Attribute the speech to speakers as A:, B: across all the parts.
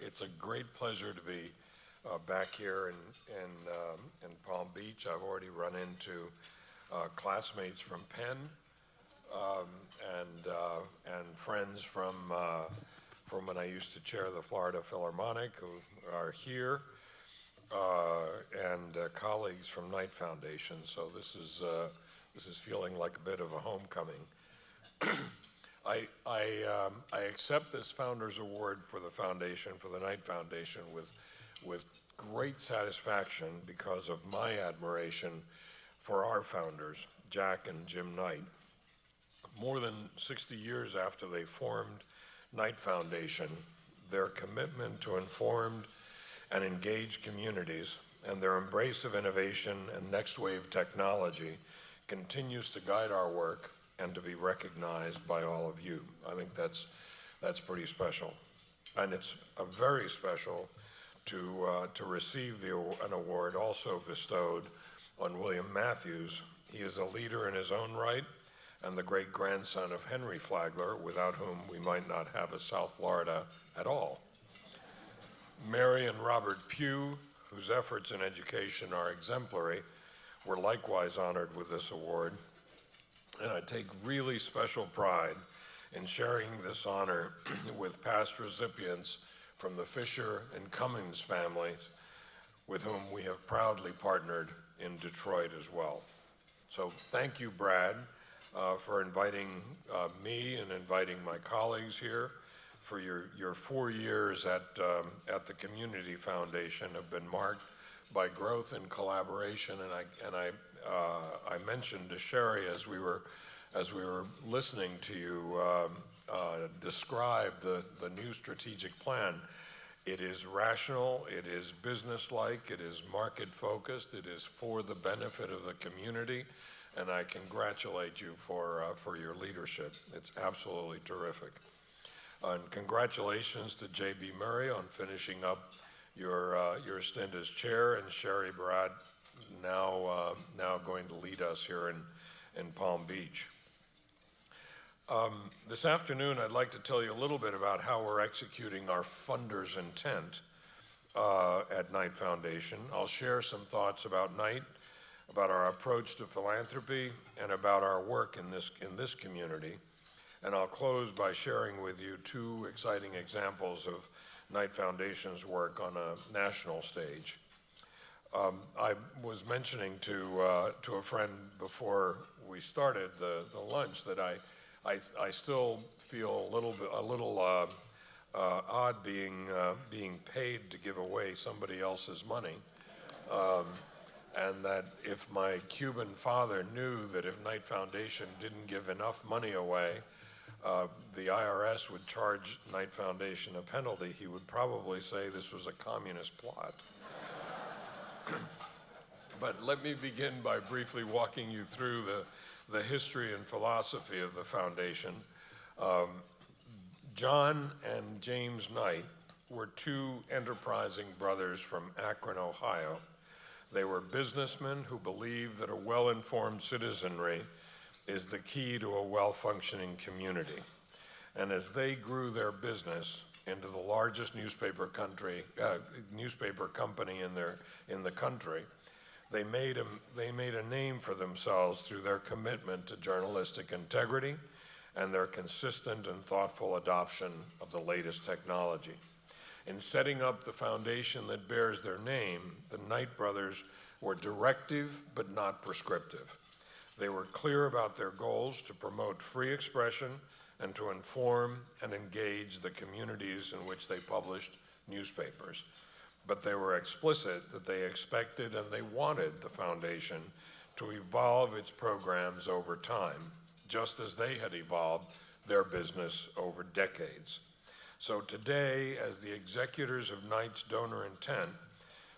A: It's a great pleasure to be back here in Palm Beach. I've already run into classmates from Penn and friends from when I used to chair the Florida Philharmonic who are here, and colleagues from Knight Foundation. So this is feeling like a bit of a homecoming. I accept this Founders Award for the foundation, for the Knight Foundation, with great satisfaction because of my admiration for our founders, Jack and Jim Knight. More than 60 years after they formed Knight Foundation, their commitment to informed and engaged communities and their embrace of innovation and next wave technology continues to guide our work and to be recognized by all of you. I think that's pretty special. And it's very special to receive an award also bestowed on William Matthews. He is a leader in his own right and the great-grandson of Henry Flagler, without whom we might not have a South Florida at all. Mary and Robert Pugh, whose efforts in education are exemplary, were likewise honored with this award. And I take really special pride in sharing this honor with past recipients from the Fisher and Cummings families, with whom we have proudly partnered in Detroit as well. So thank you, Brad, for inviting me and inviting my colleagues here. For your 4 years at the Community Foundation have been marked by growth and collaboration, and I mentioned to Sherry as we were listening to you describe the new strategic plan. It is rational, it is businesslike, it is market focused, it is for the benefit of the community, and I congratulate you for your leadership. It's absolutely terrific. And congratulations to J.B. Murray on finishing up your stint as chair, and Sherry Barad now going to lead us here in Palm Beach. This afternoon, I'd like to tell you a little bit about how we're executing our funders' intent at Knight Foundation. I'll share some thoughts about Knight, about our approach to philanthropy, and about our work in this community. And I'll close by sharing with you two exciting examples of Knight Foundation's work on a national stage. I was mentioning to a friend before we started the lunch that I still feel a little odd being paid to give away somebody else's money, and that if my Cuban father knew that if Knight Foundation didn't give enough money away, the IRS would charge Knight Foundation a penalty, he would probably say this was a communist plot. But let me begin by briefly walking you through the history and philosophy of the foundation. John and James Knight were two enterprising brothers from Akron, Ohio. They were businessmen who believed that a well-informed citizenry is the key to a well-functioning community. And as they grew their business into the largest newspaper company in the country, they made a name for themselves through their commitment to journalistic integrity and their consistent and thoughtful adoption of the latest technology. In setting up the foundation that bears their name, the Knight brothers were directive but not prescriptive. They were clear about their goals to promote free expression and to inform and engage the communities in which they published newspapers. But they were explicit that they expected and they wanted the foundation to evolve its programs over time, just as they had evolved their business over decades. So today, as the executors of Knight's donor intent,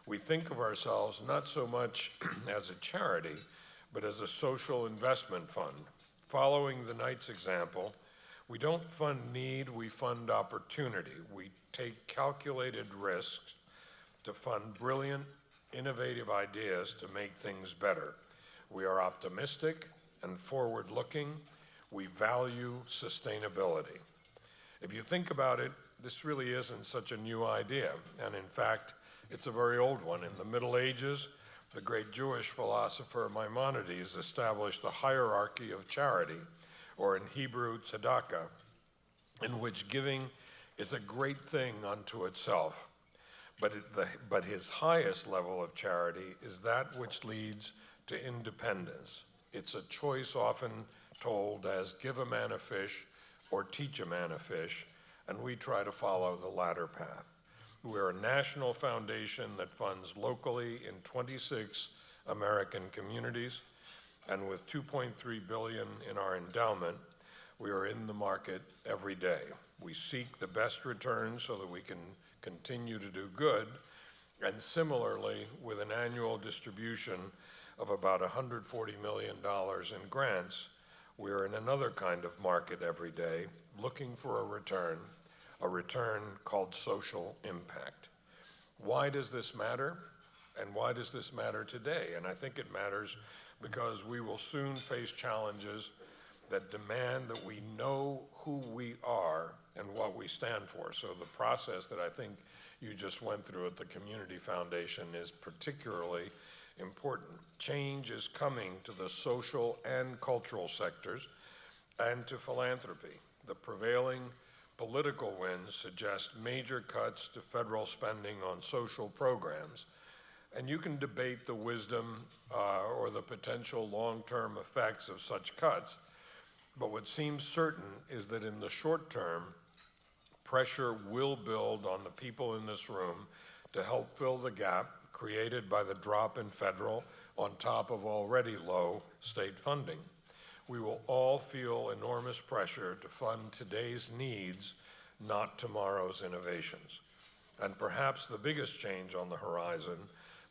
A: we think of ourselves not so much as a charity, but as a social investment fund. Following the Knight's example, we don't fund need, we fund opportunity. We take calculated risks to fund brilliant, innovative ideas to make things better. We are optimistic and forward-looking. We value sustainability. If you think about it, this really isn't such a new idea, and in fact, it's a very old one. In the Middle Ages, the great Jewish philosopher Maimonides established the hierarchy of charity, or in Hebrew, tzedakah, in which giving is a great thing unto itself. But his highest level of charity is that which leads to independence. It's a choice often told as give a man a fish or teach a man a fish, and we try to follow the latter path. We're a national foundation that funds locally in 26 American communities, and with $2.3 billion in our endowment, we are in the market every day. We seek the best returns so that we can continue to do good, and similarly, with an annual distribution of about $140 million in grants, we are in another kind of market every day, looking for a return called social impact. Why does this matter? And why does this matter today? And I think it matters because we will soon face challenges that demand that we know who we are and what we stand for. So the process that I think you just went through at the Community Foundation is particularly important. Change is coming to the social and cultural sectors and to philanthropy. The prevailing political winds suggest major cuts to federal spending on social programs. And you can debate the wisdom or the potential long-term effects of such cuts. But what seems certain is that in the short term, pressure will build on the people in this room to help fill the gap created by the drop in federal on top of already low state funding. We will all feel enormous pressure to fund today's needs, not tomorrow's innovations. And perhaps the biggest change on the horizon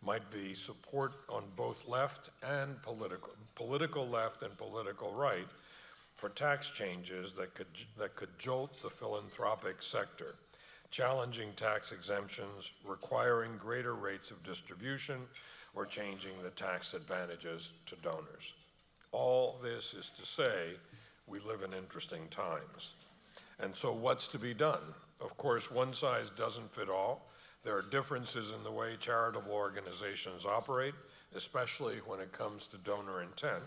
A: might be support on both left and political left and political right for tax changes that could jolt the philanthropic sector, challenging tax exemptions, requiring greater rates of distribution, or changing the tax advantages to donors. All this is to say, we live in interesting times. And so what's to be done? Of course, one size doesn't fit all. There are differences in the way charitable organizations operate, especially when it comes to donor intent.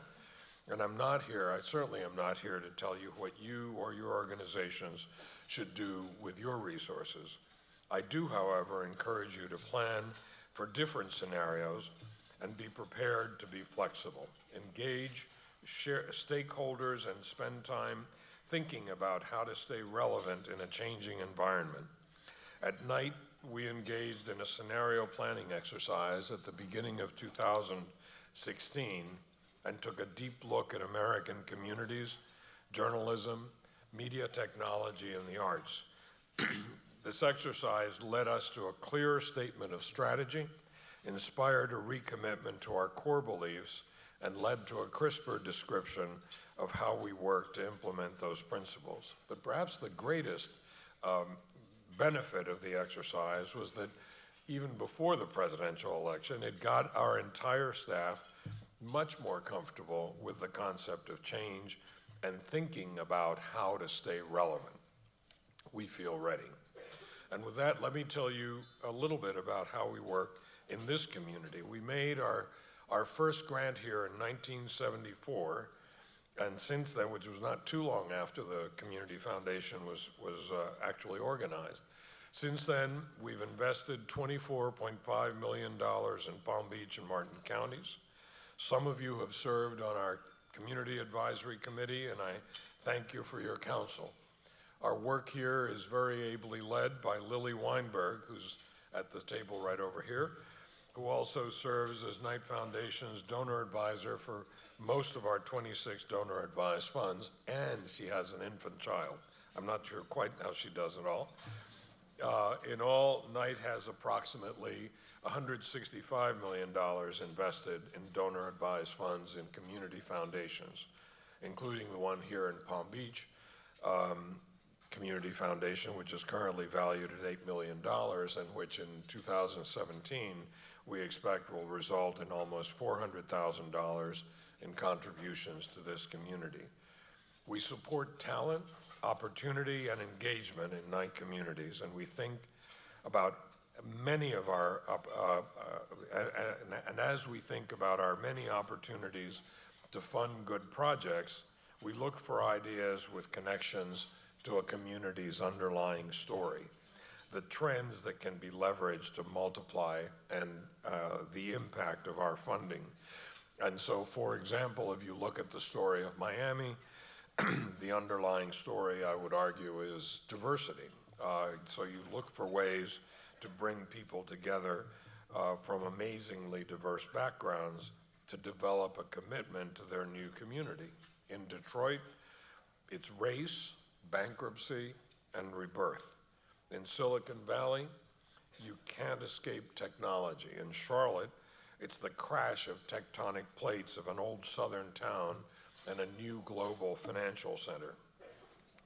A: And I certainly am not here to tell you what you or your organizations should do with your resources. I do, however, encourage you to plan for different scenarios and be prepared to be flexible. Engage stakeholders and spend time thinking about how to stay relevant in a changing environment. At night, we engaged in a scenario planning exercise at the beginning of 2016 and took a deep look at American communities, journalism, media technology, and the arts. This exercise led us to a clear statement of strategy, inspired a recommitment to our core beliefs, and led to a crisper description of how we work to implement those principles. But perhaps the greatest benefit of the exercise was that even before the presidential election, it got our entire staff much more comfortable with the concept of change and thinking about how to stay relevant. We feel ready. And with that, let me tell you a little bit about how we work in this community. We made our first grant here in 1974, and since then, which was not too long after the Community Foundation was actually organized. Since then, we've invested $24.5 million in Palm Beach and Martin counties. Some of you have served on our Community Advisory Committee, and I thank you for your counsel. Our work here is very ably led by Lily Weinberg, who's at the table right over here, who also serves as Knight Foundation's donor advisor for most of our 26 donor-advised funds, and she has an infant child. I'm not sure quite how she does it all. In all, Knight has approximately $165 million invested in donor-advised funds in community foundations, including the one here in Palm Beach Community Foundation, which is currently valued at $8 million, and which in 2017 we expect will result in almost $400,000 in contributions to this community. We support talent opportunity and engagement in night communities, and we think about many of our, and as we think about our many opportunities to fund good projects, we look for ideas with connections to a community's underlying story, the trends that can be leveraged to multiply and the impact of our funding. And so, for example, if you look at the story of Miami, the underlying story, I would argue, is diversity. So you look for ways to bring people together from amazingly diverse backgrounds to develop a commitment to their new community. In Detroit, it's race, bankruptcy, and rebirth. In Silicon Valley, you can't escape technology. In Charlotte, it's the crash of tectonic plates of an old southern town and a new global financial center.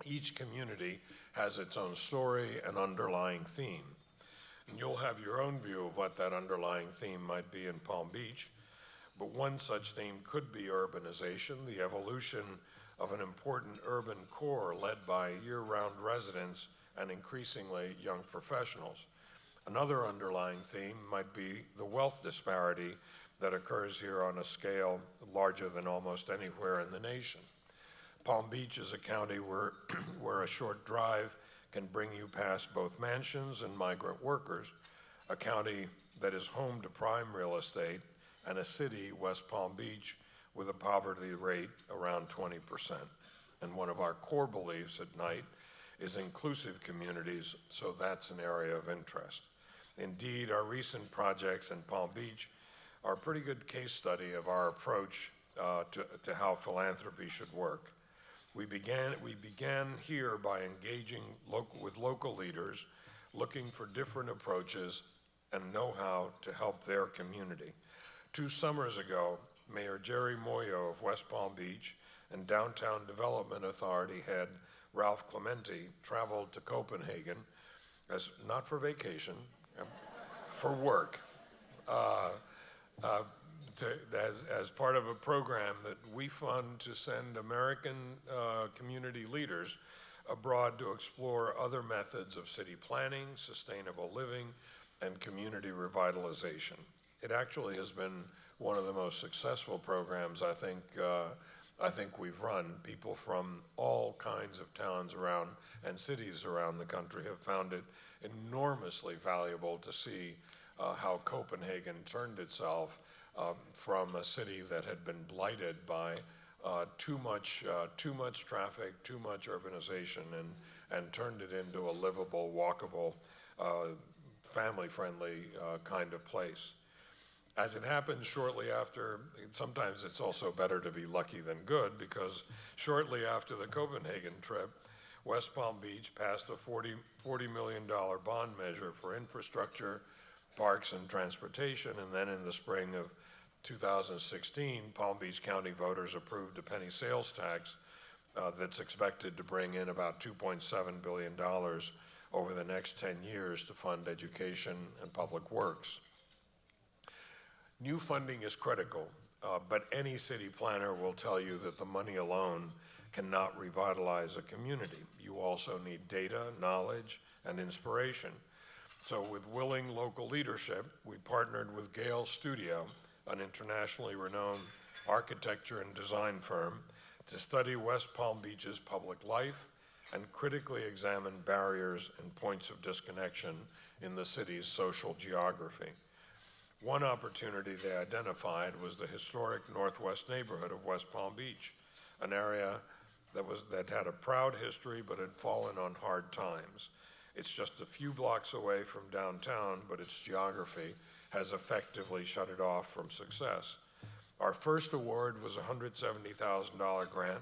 A: Each community has its own story and underlying theme. And you'll have your own view of what that underlying theme might be in Palm Beach, but one such theme could be urbanization, the evolution of an important urban core led by year-round residents and increasingly young professionals. Another underlying theme might be the wealth disparity that occurs here on a scale larger than almost anywhere in the nation. Palm Beach is a county where a short drive can bring you past both mansions and migrant workers, a county that is home to prime real estate, and a city, West Palm Beach, with a poverty rate around 20%. And one of our core beliefs at Knight is inclusive communities, so that's an area of interest. Indeed, our recent projects in Palm Beach are a pretty good case study of our approach to how philanthropy should work. We began here by engaging with local leaders, looking for different approaches and know-how to help their community. 2 summers ago, Mayor Jerry Moyo of West Palm Beach and Downtown Development Authority head Ralph Clemente traveled to Copenhagen, not for vacation, for work, as part of a program that we fund to send American community leaders abroad to explore other methods of city planning, sustainable living, and community revitalization. It actually has been one of the most successful programs I think we've run. People from all kinds of towns around and cities around the country have found it enormously valuable to see how Copenhagen turned itself from a city that had been blighted by too much traffic, too much urbanization, and turned it into a livable, walkable, family-friendly kind of place. As it happened shortly after, sometimes it's also better to be lucky than good, because shortly after the Copenhagen trip, West Palm Beach passed a $40 million bond measure for infrastructure, parks, and transportation, and then in the spring of 2016, Palm Beach County voters approved a penny sales tax that's expected to bring in about $2.7 billion over the next 10 years to fund education and public works. New funding is critical, but any city planner will tell you that the money alone cannot revitalize a community. You also need data, knowledge, and inspiration. So with willing local leadership, we partnered with Gale Studio, an internationally renowned architecture and design firm, to study West Palm Beach's public life and critically examine barriers and points of disconnection in the city's social geography. One opportunity they identified was the historic northwest neighborhood of West Palm Beach, an area that had a proud history but had fallen on hard times. It's just a few blocks away from downtown, but its geography has effectively shut it off from success. Our first award was a $170,000 grant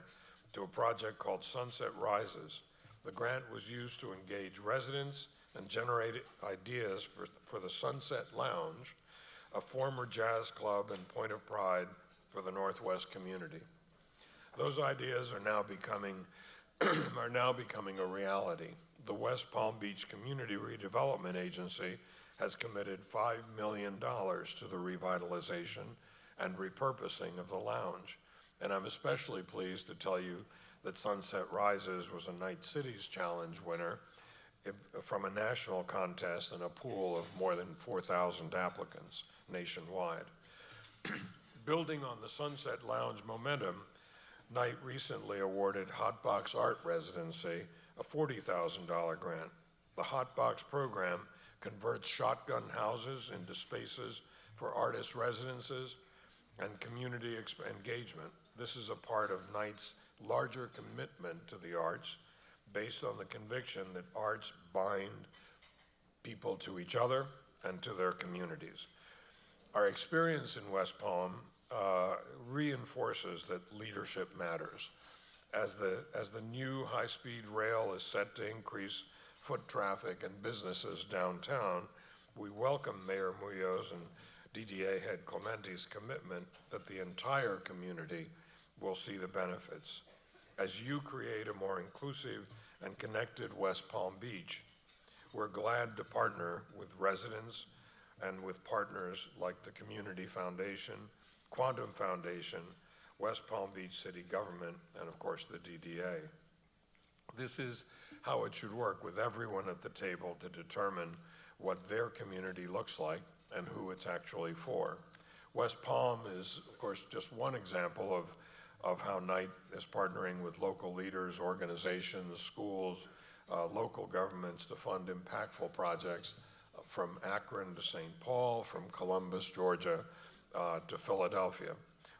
A: to a project called Sunset Rises. The grant was used to engage residents and generate ideas for the Sunset Lounge, a former jazz club and point of pride for the Northwest community. Those ideas are now becoming a reality. The West Palm Beach Community Redevelopment Agency has committed $5 million to the revitalization and repurposing of the lounge. And I'm especially pleased to tell you that Sunset Rises was a Night Cities Challenge winner from a national contest in a pool of more than 4,000 applicants nationwide. Building on the Sunset Lounge momentum, Knight recently awarded Hotbox Art Residency a $40,000 grant. The Hotbox program converts shotgun houses into spaces for artist residences and community engagement. This is a part of Knight's larger commitment to the arts, based on the conviction that arts bind people to each other and to their communities. Our experience in West Palm reinforces that leadership matters. As the new high-speed rail is set to increase foot traffic and businesses downtown, we welcome Mayor Munoz and DDA head Clementi's commitment that the entire community will see the benefits. As you create a more inclusive and connected West Palm Beach, we're glad to partner with residents and with partners like the Community Foundation, Quantum Foundation, West Palm Beach City Government, and of course the DDA. This is how it should work, with everyone at the table to determine what their community looks like and who it's actually for. West Palm is, of course, just one example of how Knight is partnering with local leaders, organizations, schools, local governments to fund impactful projects from Akron to St. Paul, from Columbus, Georgia, to Philadelphia.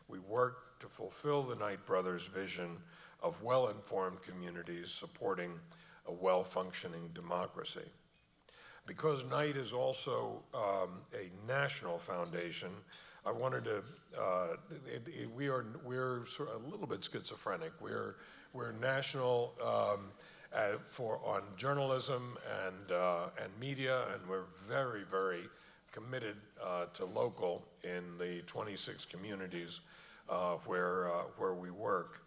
A: We work to fulfill the Knight brothers' vision of well-informed communities supporting a well-functioning democracy. Because Knight is also a national foundation, I wanted to, we're sort of a little bit schizophrenic. We're national on journalism and media, and we're very, very committed to local in the 26 communities where we work.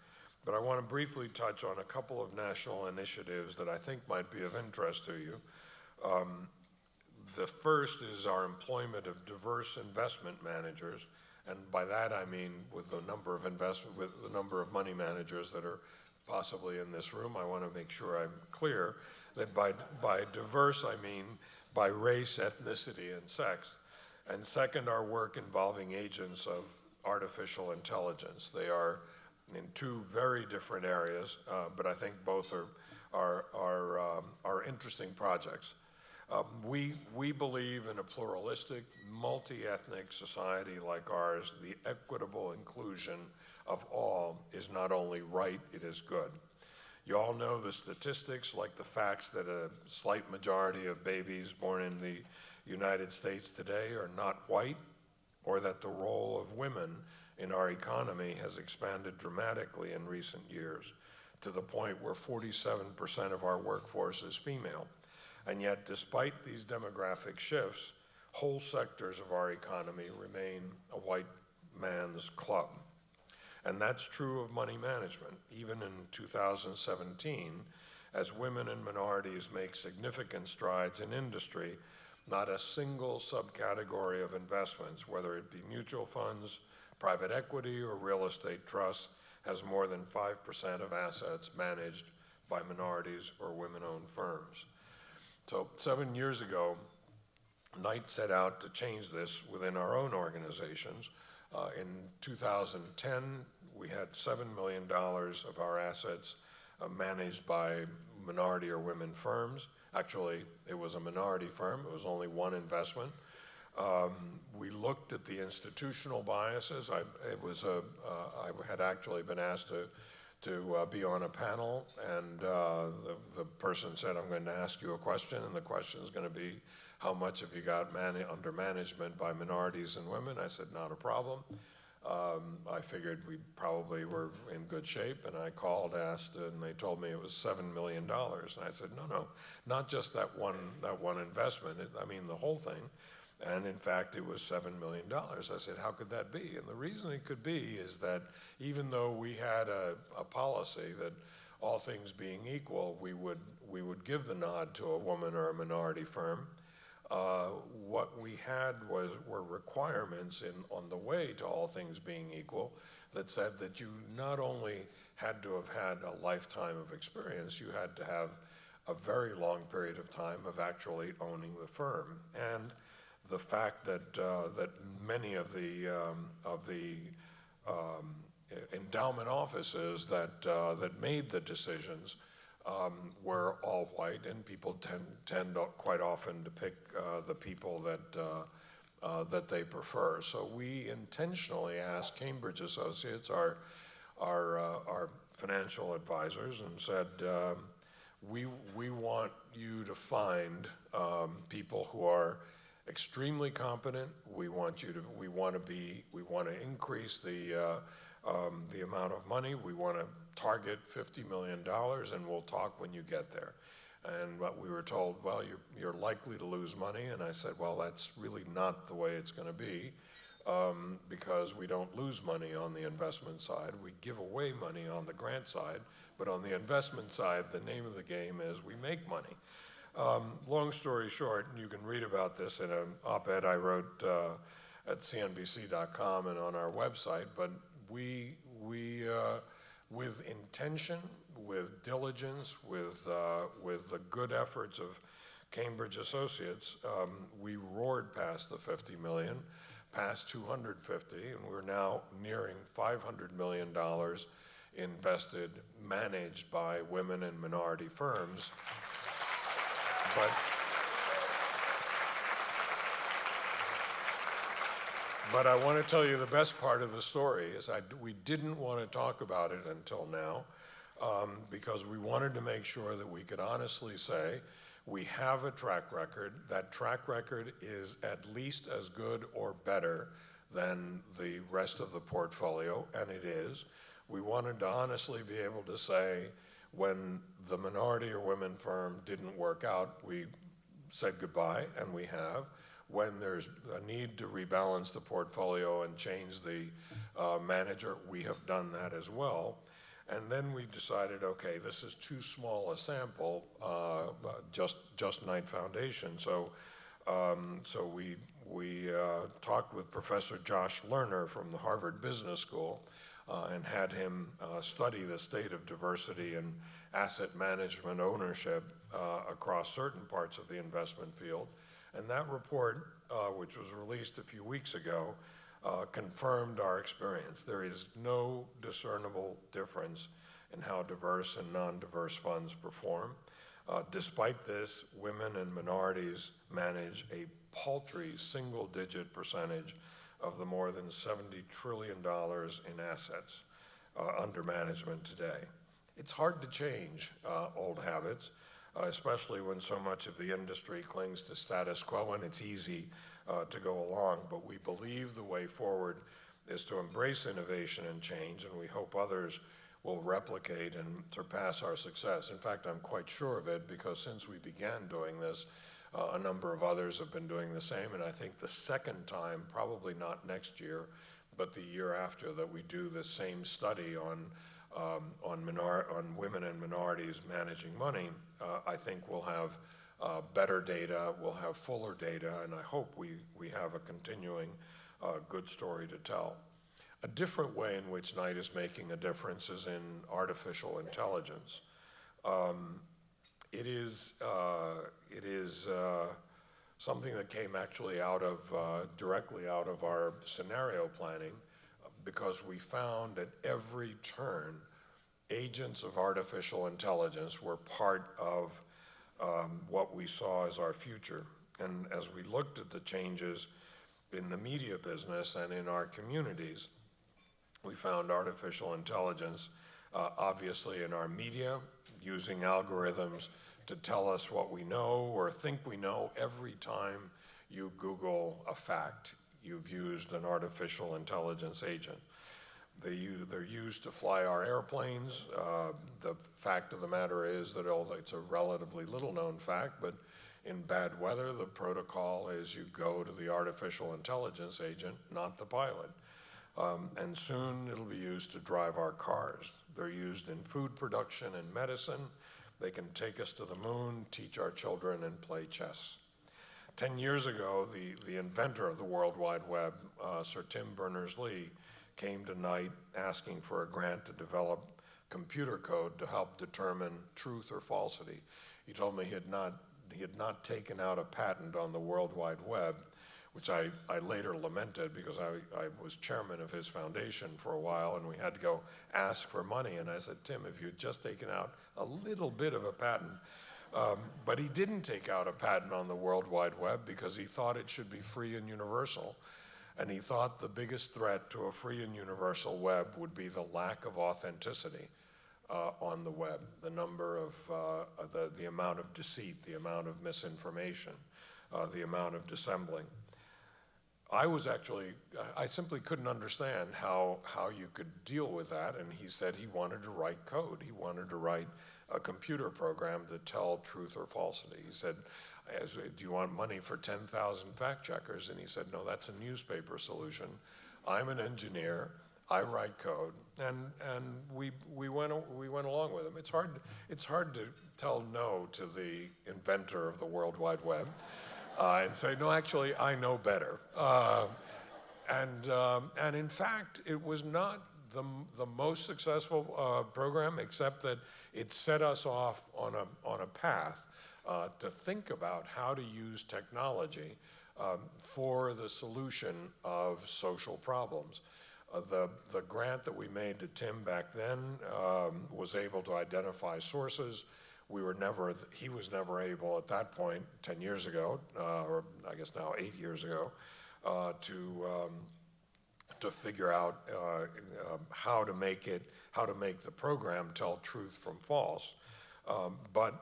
A: But I want to briefly touch on a couple of national initiatives that I think might be of interest to you. The first is our employment of diverse investment managers, and by that I mean with the number of money managers that are possibly in this room. I want to make sure I'm clear that by diverse I mean by race, ethnicity, and sex. And second, our work involving agents of artificial intelligence. They are in two very different areas, but I think both are interesting projects. We believe in a pluralistic, multi-ethnic society like ours. The equitable inclusion of all is not only right, it is good. You all know the statistics, like the facts that a slight majority of babies born in the United States today are not white, or that the role of women in our economy has expanded dramatically in recent years, to the point where 47% of our workforce is female. And yet, despite these demographic shifts, whole sectors of our economy remain a white man's club. And that's true of money management. Even in 2017, as women and minorities make significant strides in industry, not a single subcategory of investments, whether it be mutual funds, private equity, or real estate trusts, has more than 5% of assets managed by minorities or women-owned firms. So 7 years ago, Knight set out to change this within our own organizations. In 2010, we had $7 million of our assets managed by minority or women firms. Actually, it was a minority firm. It was only one investment. We looked at the institutional biases. I had actually been asked to be on a panel, and the person said, I'm going to ask you a question, and the question is going to be, how much have you got under management by minorities and women? I said, not a problem. I figured we probably were in good shape, and I called, asked, and they told me it was $7 million. And I said, no, not just that one investment, I mean the whole thing. And in fact, it was $7 million. I said, how could that be? And the reason it could be is that even though we had a policy that all things being equal, we would give the nod to a woman or a minority firm, what we had were requirements on the way to all things being equal that said that you not only had to have had a lifetime of experience. You had to have a very long period of time of actually owning the firm. And the fact that that many of the endowment offices that made the decisions were all white, and people tend quite often to pick the people that they prefer. So we intentionally asked Cambridge Associates, our financial advisors, and said, we want you to find people who are extremely competent. We want to increase the amount of money. We want to target $50 million, and we'll talk when you get there. And what we were told, well, you're likely to lose money. And I said, well, that's really not the way it's going to be, because we don't lose money on the investment side. We give away money on the grant side, but on the investment side, the name of the game is we make money. Long story short, and you can read about this in an op-ed I wrote at cnbc.com and on our website, but we with intention, with diligence, with the good efforts of Cambridge Associates, we roared past the 50 million, past 250, and we're now nearing $500 million invested, managed by women and minority firms. But I want to tell you the best part of the story is we didn't want to talk about it until now, because we wanted to make sure that we could honestly say we have a track record. That track record is at least as good or better than the rest of the portfolio, and it is. We wanted to honestly be able to say when the minority or women firm didn't work out, we said goodbye, and we have. When there's a need to rebalance the portfolio and change the manager, we have done that as well. And then we decided, okay, this is too small a sample, just Knight Foundation. So we talked with Professor Josh Lerner from the Harvard Business School and had him study the state of diversity and asset management ownership across certain parts of the investment field. And that report, which was released a few weeks ago, confirmed our experience. There is no discernible difference in how diverse and non-diverse funds perform. Despite this, women and minorities manage a paltry single-digit percentage of the more than $70 trillion in assets under management today. It's hard to change old habits, especially when so much of the industry clings to status quo, and it's easy to go along. But we believe the way forward is to embrace innovation and change, and we hope others will replicate and surpass our success. In fact, I'm quite sure of it, because since we began doing this, a number of others have been doing the same, and I think the second time, probably not next year, but the year after, that we do the same study on women and minorities managing money, I think we'll have better data, we'll have fuller data, and I hope we have a continuing good story to tell. A different way in which Knight is making a difference is in artificial intelligence. It is something that came actually directly out of our scenario planning, because we found at every turn, agents of artificial intelligence were part of what we saw as our future. And as we looked at the changes in the media business and in our communities, we found artificial intelligence obviously in our media, using algorithms to tell us what we know or think we know. Every time you Google a fact, you've used an artificial intelligence agent. They're used to fly our airplanes. The fact of the matter is that although it's a relatively little-known fact, but in bad weather, the protocol is you go to the artificial intelligence agent, not the pilot. And soon it'll be used to drive our cars. They're used in food production and medicine. They can take us to the moon, teach our children, and play chess. 10 years ago, the inventor of the World Wide Web, Sir Tim Berners-Lee, came to Knight asking for a grant to develop computer code to help determine truth or falsity. He told me he had not taken out a patent on the World Wide Web, which I later lamented because I was chairman of his foundation for a while, and we had to go ask for money. And I said, Tim, if you'd just taken out a little bit of a patent. But he didn't take out a patent on the World Wide Web because he thought it should be free and universal. And he thought the biggest threat to a free and universal web would be the lack of authenticity on the web, the number of, the amount of deceit, the amount of misinformation, the amount of dissembling. I simply couldn't understand how you could deal with that, and he said he wanted to write code. He wanted to write a computer program to tell truth or falsity. He said, do you want money for 10,000 fact checkers? And he said, no, that's a newspaper solution. I'm an engineer, I write code, and we went along with him. It's hard to tell no to the inventor of the World Wide Web. And say, no, actually, I know better. And in fact, it was not the most successful program, except that it set us off on a path to think about how to use technology for the solution of social problems. The grant that we made to Tim back then was able to identify sources. He was never able at that point, 10 years ago, or I guess now 8 years ago, to figure out how to make the program tell truth from false. But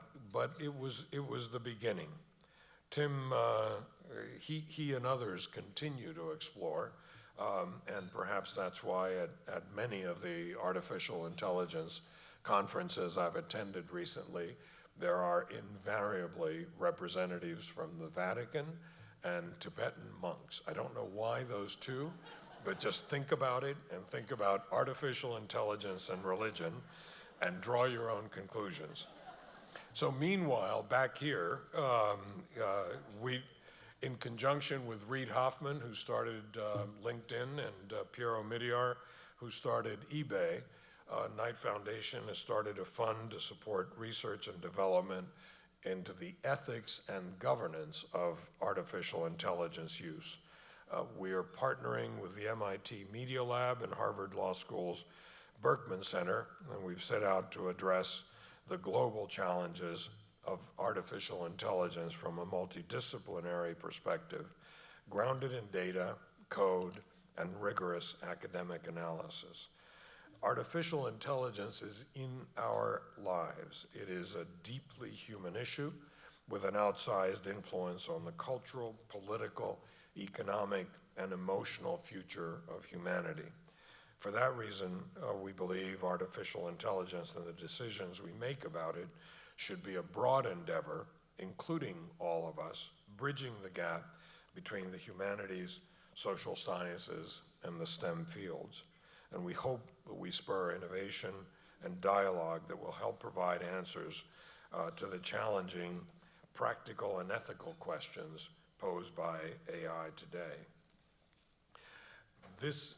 A: it was the beginning. Tim, he and others continue to explore, and perhaps that's why at many of the artificial intelligence conferences I've attended recently, there are invariably representatives from the Vatican and Tibetan monks. I don't know why those two, but just think about it and think about artificial intelligence and religion and draw your own conclusions. So meanwhile, back here, we, in conjunction with Reid Hoffman, who started LinkedIn, and Piero Migliar, who started eBay, Knight Foundation has started a fund to support research and development into the ethics and governance of artificial intelligence use. We are partnering with the MIT Media Lab and Harvard Law School's Berkman Center, and we've set out to address the global challenges of artificial intelligence from a multidisciplinary perspective, grounded in data, code, and rigorous academic analysis. Artificial intelligence is in our lives. It is a deeply human issue with an outsized influence on the cultural, political, economic, and emotional future of humanity. For that reason, we believe artificial intelligence and the decisions we make about it should be a broad endeavor, including all of us, bridging the gap between the humanities, social sciences, and the STEM fields. And we hope that we spur innovation and dialogue that will help provide answers to the challenging practical and ethical questions posed by AI today. This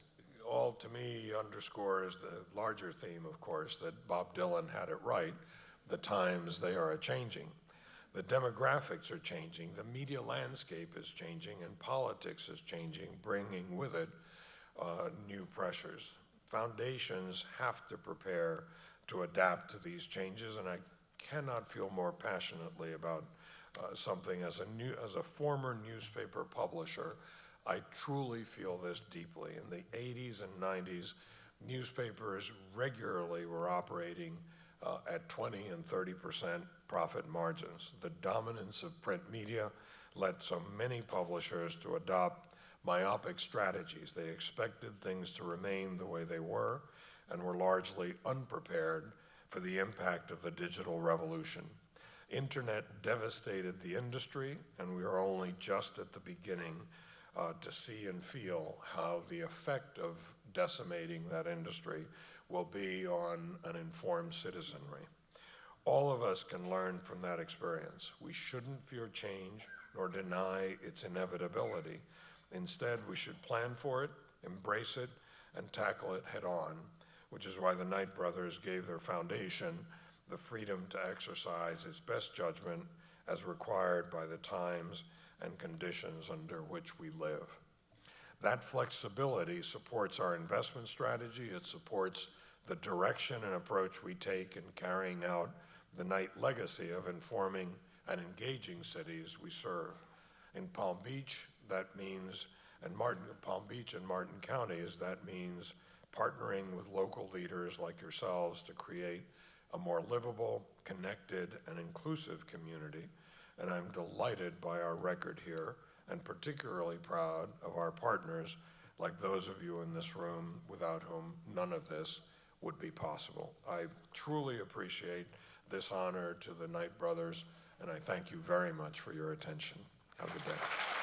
A: all, to me, underscores the larger theme, of course, that Bob Dylan had it right. The times, they are a-changing. The demographics are changing, the media landscape is changing, and politics is changing, bringing with it new pressures. Foundations have to prepare to adapt to these changes, and I cannot feel more passionately about something. As a former newspaper publisher, I truly feel this deeply. In the 80s and 90s, newspapers regularly were operating at 20 and 30% profit margins. The dominance of print media led so many publishers to adopt myopic strategies. They expected things to remain the way they were and were largely unprepared for the impact of the digital revolution. Internet devastated the industry, and we are only just at the beginning to see and feel how the effect of decimating that industry will be on an informed citizenry. All of us can learn from that experience. We shouldn't fear change nor deny its inevitability. Instead, we should plan for it, embrace it, and tackle it head on. which is why the Knight brothers gave their foundation the freedom to exercise its best judgment as required by the times and conditions under which we live. That flexibility supports our investment strategy. It supports the direction and approach we take in carrying out the Knight legacy of informing and engaging cities we serve. In Palm Beach, that means, Palm Beach and Martin counties, that means partnering with local leaders like yourselves to create a more livable, connected, and inclusive community. And I'm delighted by our record here, and particularly proud of our partners, like those of you in this room, without whom none of this would be possible. I truly appreciate this honor to the Knight brothers, and I thank you very much for your attention. Have a good day.